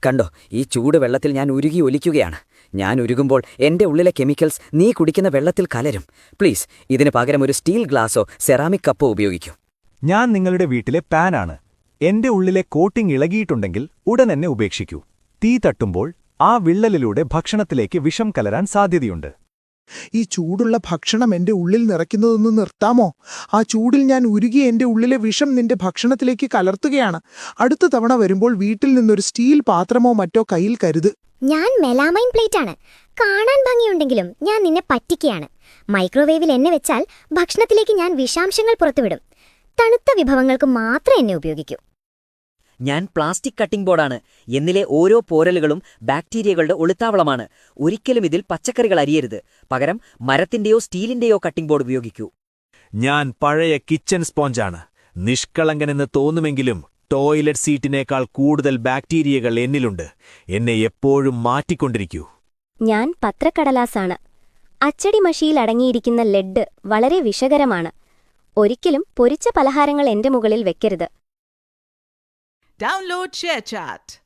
കണ്ടോ, ഈ ചൂട് വെള്ളത്തിൽ ഞാൻ ഉരുകി ഒലിക്കുകയാണ്. ഞാൻ ഉരുകുമ്പോൾ എന്റെ ഉള്ളിലെ കെമിക്കൽസ് നീ കുടിക്കുന്ന വെള്ളത്തിൽ കലരും. പ്ലീസ്, ഇതിന് പകരം ഒരു സ്റ്റീൽ ഗ്ലാസോ സെറാമിക് കപ്പോ ഉപയോഗിക്കൂ. ഞാൻ നിങ്ങളുടെ വീട്ടിലെ പാനാണ്. എന്റെ ഉള്ളിലെ കോട്ടിംഗ് ഇളകിയിട്ടുണ്ടെങ്കിൽ ഉടൻ എന്നെ ഉപേക്ഷിക്കൂ. തീ തട്ടുമ്പോൾ ആ വിള്ളലിലൂടെ ഭക്ഷണത്തിലേക്ക് വിഷം കലരാൻ സാധ്യതയുണ്ട്. ഈ ചൂടുള്ള ഭക്ഷണം എന്റെ ഉള്ളിൽ നിറയ്ക്കുന്നതൊന്ന് നിർത്താമോ? ആ ചൂടിൽ ഞാൻ ഉരുകി എന്റെ ഉള്ളിലെ വിഷം നിന്റെ ഭക്ഷണത്തിലേക്ക് കലർത്തുകയാണ്. അടുത്ത തവണ വരുമ്പോൾ വീട്ടിൽ നിന്നൊരു സ്റ്റീൽ പാത്രമോ മറ്റോ കയ്യിൽ കരുത്. ഞാൻ മെലാമൈൻ പ്ലേറ്റാണ്. കാണാൻ ഭംഗിയുണ്ടെങ്കിലും ഞാൻ നിന്നെ പറ്റിക്കുകയാണ്. മൈക്രോവേവിൽ എന്നെ വെച്ചാൽ ഭക്ഷണത്തിലേക്ക് ഞാൻ വിഷാംശങ്ങൾ പുറത്തുവിടും. തണുത്ത വിഭവങ്ങൾക്ക് മാത്രം എന്നെ ഉപയോഗിക്കൂ. ഞാൻ പ്ലാസ്റ്റിക് കട്ടിംഗ് ബോർഡാണ്. എന്നിലെ ഓരോ പോരലുകളും ബാക്ടീരിയകളുടെ ഒളിത്താവളമാണ്. ഒരിക്കലും ഇതിൽ പച്ചക്കറികൾ അരിയരുത്. പകരം മരത്തിന്റെയോ സ്റ്റീലിന്റെയോ കട്ടിംഗ് ബോർഡ് ഉപയോഗിക്കൂ. ഞാൻ പഴയ കിച്ചൺ സ്പോഞ്ചാണ്. നിഷ്കളങ്കനെന്ന് തോന്നുമെങ്കിലും ടോയ്ലറ്റ് സീറ്റിനേക്കാൾ കൂടുതൽ ബാക്ടീരിയകൾ എന്നിലുണ്ട്. എന്നെ എപ്പോഴും മാറ്റിക്കൊണ്ടിരിക്കൂ. ഞാൻ പത്രക്കടലാസാണ്. അച്ചടി മഷിയിൽ അടങ്ങിയിരിക്കുന്ന ലെഡ് വളരെ വിഷകരമാണ്. ഒരിക്കലും പൊരിച്ച പലഹാരങ്ങൾ എന്റെ മുകളിൽ വെക്കരുത്. Download ShareChat.